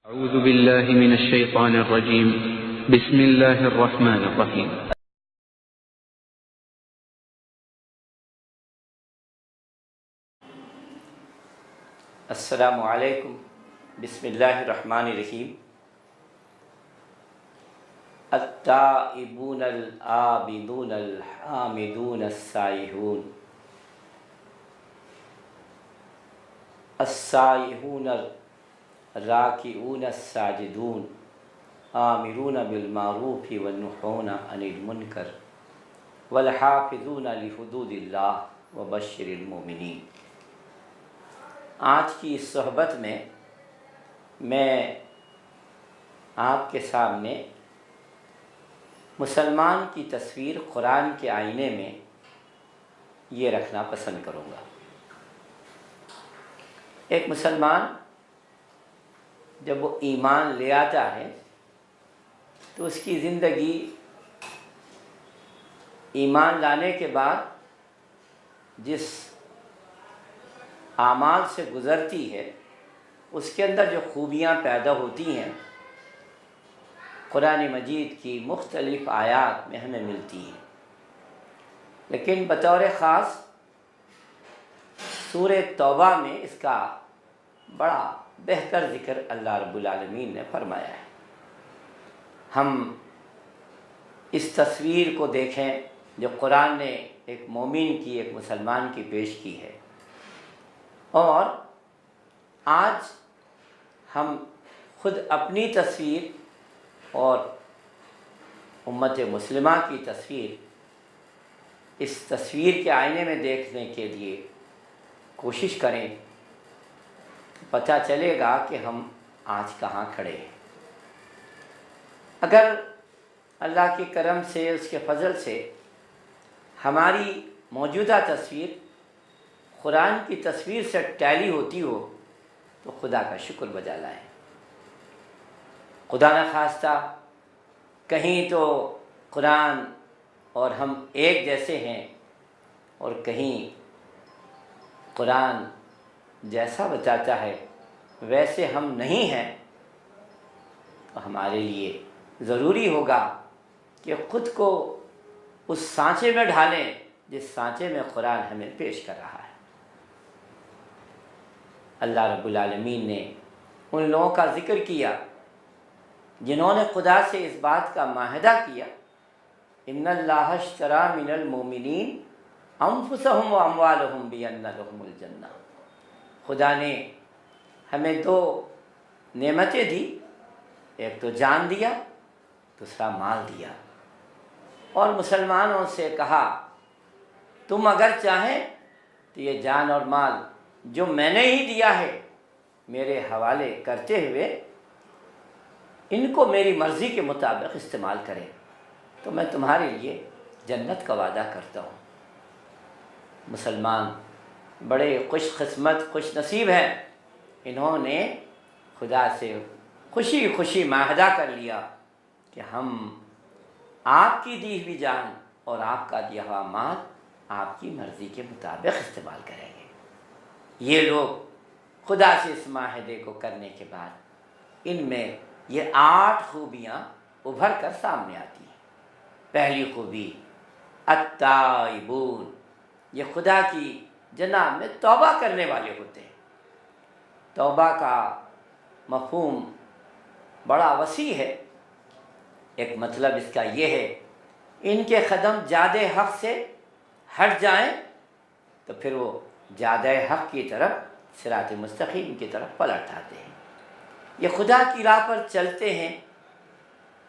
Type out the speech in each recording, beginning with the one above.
أعوذ بالله من الشيطان الرجيم. بسم الله الرحمن الرحيم. السلام علیکم. بسم اللہ الرحمن الرحیم. التائبون العابدون الحامدون السائحون السائحون الراکعون الساجدون آمرون بالمعروف والنہون عن المنکر والحافظون لحدود اللہ وبشر المؤمنین. آج کی اس صحبت میں آپ کے سامنے مسلمان کی تصویر قرآن کے آئینے میں یہ رکھنا پسند کروں گا. ایک مسلمان جب وہ ایمان لے آتا ہے تو اس کی زندگی ایمان لانے کے بعد جس اعمال سے گزرتی ہے اس کے اندر جو خوبیاں پیدا ہوتی ہیں قرآن مجید کی مختلف آیات میں ہمیں ملتی ہیں. لیکن بطور خاص سورہ توبہ میں اس کا بڑا بہتر ذکر اللہ رب العالمین نے فرمایا ہے. ہم اس تصویر کو دیکھیں جو قرآن نے ایک مومن کی، ایک مسلمان کی پیش کی ہے، اور آج ہم خود اپنی تصویر اور امت مسلمہ کی تصویر اس تصویر کے آئینے میں دیکھنے کے لیے کوشش کریں. پتہ چلے گا کہ ہم آج کہاں کھڑے ہیں. اگر اللہ کے کرم سے، اس کے فضل سے ہماری موجودہ تصویر قرآن کی تصویر سے ٹیلی ہوتی ہو تو خدا کا شکر بجا لائیں. خدا نخواستہ کہیں تو قرآن اور ہم ایک جیسے ہیں اور کہیں قرآن جیسا بتاتا ہے ویسے ہم نہیں ہیں، تو ہمارے لیے ضروری ہوگا کہ خود کو اس سانچے میں ڈھالیں جس سانچے میں قرآن ہمیں پیش کر رہا ہے. اللہ رب العالمین نے ان لوگوں کا ذکر کیا جنہوں نے خدا سے اس بات کا معاہدہ کیا، ان اللہ اشتری من المؤمنین انفسہم واموالہم بان لہم الجنہ. خدا نے ہمیں دو نعمتیں دی، ایک تو جان دیا، دوسرا مال دیا، اور مسلمانوں سے کہا تم اگر چاہیں تو یہ جان اور مال جو میں نے ہی دیا ہے میرے حوالے کرتے ہوئے ان کو میری مرضی کے مطابق استعمال کریں تو میں تمہارے لیے جنت کا وعدہ کرتا ہوں. مسلمان بڑے خوش قسمت، خوش نصیب ہیں، انہوں نے خدا سے خوشی خوشی معاہدہ کر لیا کہ ہم آپ کی دی ہوئی جان اور آپ کا دیا ہوا مال آپ کی مرضی کے مطابق استعمال کریں گے. یہ لوگ خدا سے اس معاہدے کو کرنے کے بعد ان میں یہ 8 خوبیاں ابھر کر سامنے آتی ہیں. پہلی خوبی التائبون، یہ خدا کی جناب میں توبہ کرنے والے ہوتے ہیں. توبہ کا مفہوم بڑا وسیع ہے. ایک مطلب اس کا یہ ہے ان کے قدم جادِ حق سے ہٹ جائیں تو پھر وہ جادِ حق کی طرف، صراط مستقیم کی طرف پلٹ آتے ہیں. یہ خدا کی راہ پر چلتے ہیں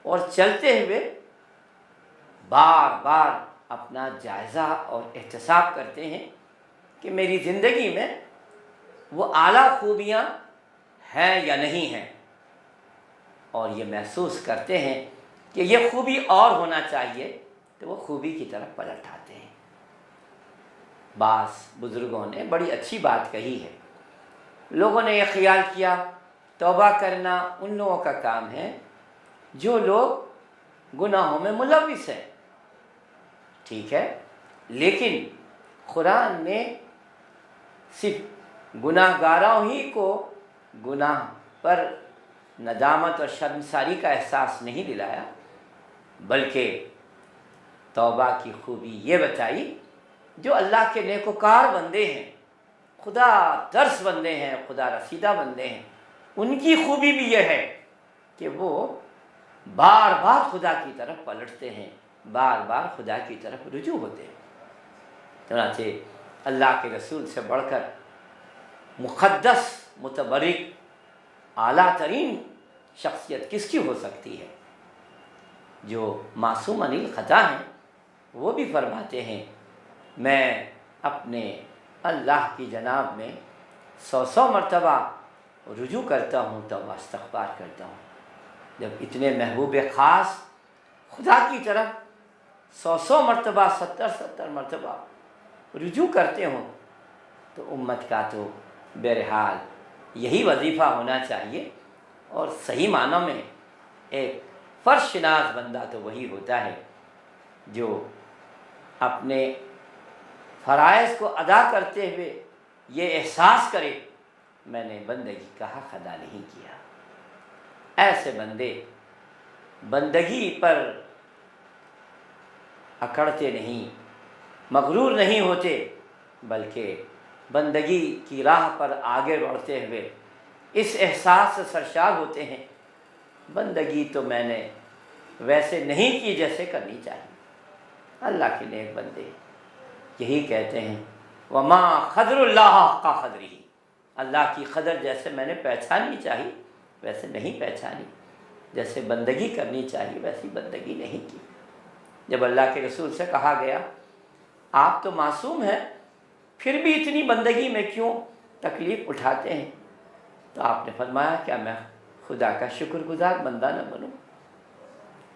اور چلتے ہوئے بار بار اپنا جائزہ اور احتساب کرتے ہیں کہ میری زندگی میں وہ اعلیٰ خوبیاں ہیں یا نہیں ہیں، اور یہ محسوس کرتے ہیں کہ یہ خوبی اور ہونا چاہیے تو وہ خوبی کی طرف پلٹ آتے ہیں. بعض بزرگوں نے بڑی اچھی بات کہی ہے. لوگوں نے یہ خیال کیا توبہ کرنا ان لوگوں کا کام ہے جو لوگ گناہوں میں ملوث ہیں. ٹھیک ہے، لیکن قرآن نے صرف گناہ گاروں ہی کو گناہ پر ندامت اور شرمساری کا احساس نہیں دلایا، بلکہ توبہ کی خوبی یہ بتائی جو اللہ کے نیکوکار بندے ہیں، خدا ترس بندے ہیں، خدا رسیدہ بندے ہیں، ان کی خوبی بھی یہ ہے کہ وہ بار بار خدا کی طرف پلٹتے ہیں، بار بار خدا کی طرف رجوع ہوتے ہیں۔ چنانچہ اللہ کے رسول سے بڑھ کر مقدس، متبرک، اعلیٰ ترین شخصیت کس کی ہو سکتی ہے؟ جو معصوم عن الخطا ہیں وہ بھی فرماتے ہیں میں اپنے اللہ کی جناب میں 100 مرتبہ رجوع کرتا ہوں، توبہ استغفار کرتا ہوں۔ جب اتنے محبوب خاص خدا کی طرف 100 مرتبہ، 70 مرتبہ رجوع کرتے ہوں تو امت کا تو بہرحال یہی وظیفہ ہونا چاہیے، اور صحیح معنوں میں ایک فرض شناس بندہ تو وہی ہوتا ہے جو اپنے فرائض کو ادا کرتے ہوئے یہ احساس کرے میں نے بندگی کا حق ادا نہیں کیا۔ ایسے بندے بندگی پر اکڑتے نہیں، مغرور نہیں ہوتے، بلکہ بندگی کی راہ پر آگے بڑھتے ہوئے اس احساس سے سرشار ہوتے ہیں بندگی تو میں نے ویسے نہیں کی جیسے کرنی چاہیے۔ اللہ کے نیک بندے یہی کہتے ہیں وما قدر اللہ حق قدرہ، اللہ کی قدر جیسے میں نے پہچاننی چاہیے ویسے نہیں پہچانی، جیسے بندگی کرنی چاہیے ویسی بندگی نہیں کی۔ جب اللہ کے رسول سے کہا گیا آپ تو معصوم ہیں پھر بھی اتنی بندگی میں کیوں تکلیف اٹھاتے ہیں، تو آپ نے فرمایا کیا میں خدا کا شکر گزار بندہ نہ بنوں؟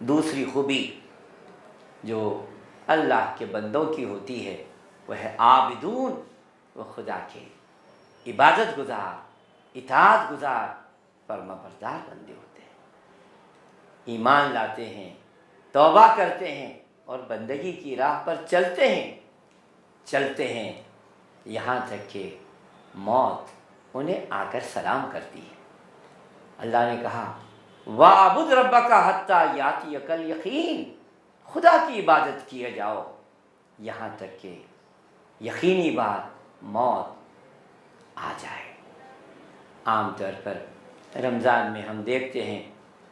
دوسری خوبی جو اللہ کے بندوں کی ہوتی ہے وہ ہے عابدون، وہ خدا کے عبادت گزار، اطاعت گزار، فرما بردار بندے ہوتے ہیں، ایمان لاتے ہیں، توبہ کرتے ہیں اور بندگی کی راہ پر چلتے ہیں یہاں تک کہ موت انہیں آ کر سلام کرتی ہے۔ اللہ نے کہا وَاعْبُدْ رَبَّكَ حَتَّى يَأْتِيَكَ الْيَقِينُ، خدا کی عبادت کیے جاؤ یہاں تک کہ یقینی بات موت آ جائے۔ عام طور پر رمضان میں ہم دیکھتے ہیں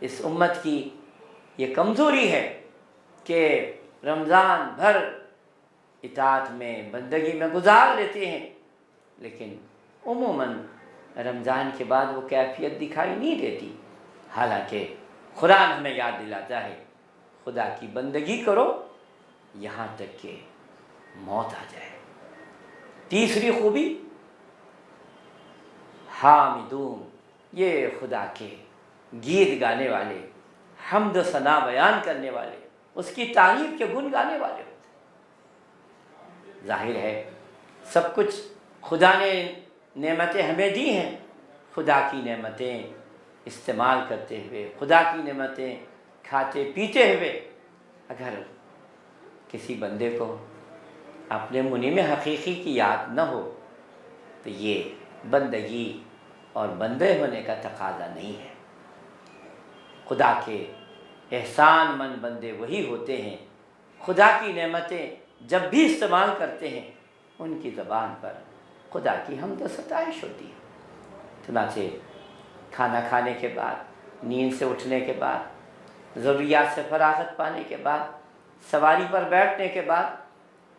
اس امت کی یہ کمزوری ہے کہ رمضان بھر اطاعت میں بندگی میں گزار لیتے ہیں، لیکن عموماً رمضان کے بعد وہ کیفیت دکھائی نہیں دیتی، حالانکہ قرآن ہمیں یاد دلاتا ہے خدا کی بندگی کرو یہاں تک کہ موت آ جائے۔ تیسری خوبی حامدون، یہ خدا کے گیت گانے والے، حمد و ثنا بیان کرنے والے، اس کی تعریف کے گن گانے والے ہوتے ہیں۔ ظاہر ہے سب کچھ خدا نے نعمتیں ہمیں دی ہیں، خدا کی نعمتیں استعمال کرتے ہوئے، خدا کی نعمتیں کھاتے پیتے ہوئے اگر کسی بندے کو اپنے منعم حقیقی کی یاد نہ ہو تو یہ بندگی اور بندے ہونے کا تقاضا نہیں ہے۔ خدا کے احسان مند بندے وہی ہوتے ہیں خدا کی نعمتیں جب بھی استعمال کرتے ہیں ان کی زبان پر خدا کی حمد و ستائش ہوتی ہے۔ چنانچہ کھانا کھانے کے بعد، نیند سے اٹھنے کے بعد، ضروریات سے فراغت پانے کے بعد، سواری پر بیٹھنے کے بعد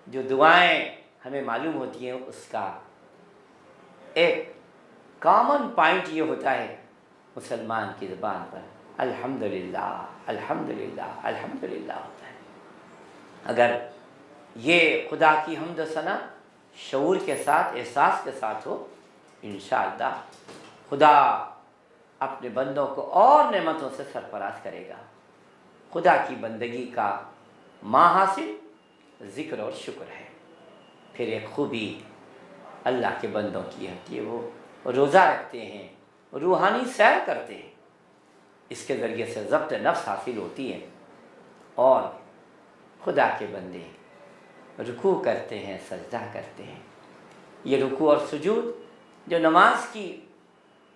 جو دعائیں ہمیں معلوم ہوتی ہیں اس کا ایک کامن پوائنٹ یہ ہوتا ہے مسلمان کی زبان پر الحمدللہ الحمدللہ الحمدللہ ہوتا ہے۔ اگر یہ خدا کی حمد و ثنا شعور کے ساتھ، احساس کے ساتھ ہو، انشاءاللہ خدا اپنے بندوں کو اور نعمتوں سے سرفراز کرے گا۔ خدا کی بندگی کا ماحصل ذکر اور شکر ہے۔ پھر ایک خوبی اللہ کے بندوں کی ہوتی ہے، وہ روزہ رکھتے ہیں، روحانی سیر کرتے ہیں، اس کے ذریعے سے ضبط نفس حاصل ہوتی ہے، اور خدا کے بندے رکوع کرتے ہیں، سجدہ کرتے ہیں۔ یہ رکوع اور سجود جو نماز کی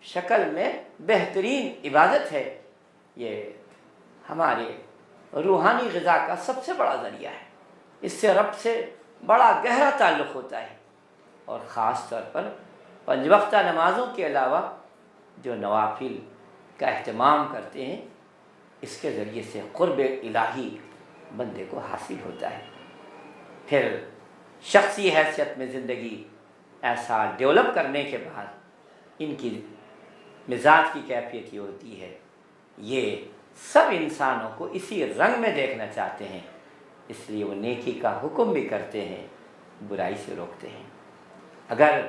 شکل میں بہترین عبادت ہے، یہ ہمارے روحانی غذا کا سب سے بڑا ذریعہ ہے، اس سے رب سے بڑا گہرا تعلق ہوتا ہے، اور خاص طور پر 5 وقتہ نمازوں کے علاوہ جو نوافل کا اہتمام کرتے ہیں، اس کے ذریعے سے قرب الہی بندے کو حاصل ہوتا ہے۔ پھر شخصی حیثیت میں زندگی ایسا ڈیولپ کرنے کے بعد ان کی مزاج کی کیفیت یہ ہوتی ہے، یہ سب انسانوں کو اسی رنگ میں دیکھنا چاہتے ہیں، اس لیے وہ نیکی کا حکم بھی کرتے ہیں، برائی سے روکتے ہیں۔ اگر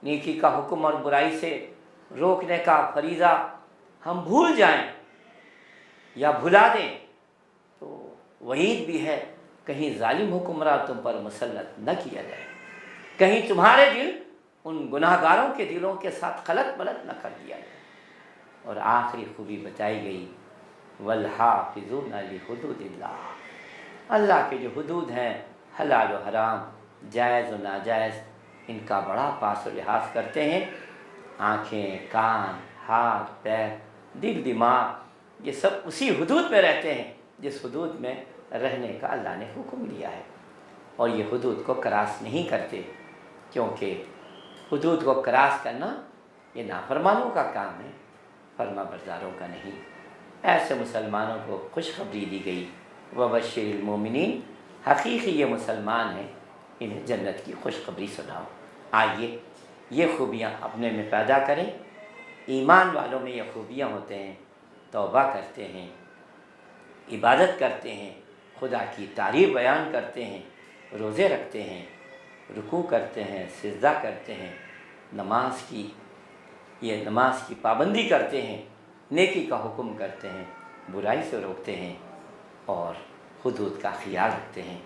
نیکی کا حکم اور برائی سے روکنے کا فریضہ ہم بھول جائیں یا بھلا دیں تو وعید بھی ہے، کہیں ظالم حکمراں تم پر مسلط نہ کیا جائے، کہیں تمہارے دل ان گناہ گاروں کے دلوں کے ساتھ خلط ملط نہ کر دیا جائے۔ اور آخری خوبی بتائی گئی، والحافظون لحدود اللہ، اللہ کے جو حدود ہیں، حلال و حرام، جائز و ناجائز، ان کا بڑا پاس و لحاظ کرتے ہیں۔ آنکھیں، کان، ہاتھ، پیر، دل، دماغ، یہ سب اسی حدود میں رہتے ہیں جس حدود میں رہنے کا اللہ نے حکم دیا ہے، اور یہ حدود کو کراس نہیں کرتے، کیونکہ حدود کو کراس کرنا یہ نافرمانوں کا کام ہے، فرما برداروں کا نہیں۔ ایسے مسلمانوں کو خوشخبری دی گئی، وبشر المومنین، حقیقی یہ مسلمان ہیں، انہیں جنت کی خوشخبری سناؤ۔ آئیے یہ خوبیاں اپنے میں پیدا کریں۔ ایمان والوں میں یہ خوبیاں ہوتے ہیں، توبہ کرتے ہیں، عبادت کرتے ہیں، خدا کی تعریف بیان کرتے ہیں، روزے رکھتے ہیں، رکوع کرتے ہیں، سجدہ کرتے ہیں، نماز کی پابندی کرتے ہیں، نیکی کا حکم کرتے ہیں، برائی سے روکتے ہیں، اور حدود کا خیال رکھتے ہیں۔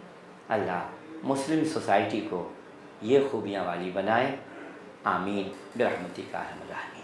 اللہ مسلم سوسائٹی کو یہ خوبیاں والی بنائے، آمین برحمتک یا ارحم الراحمین۔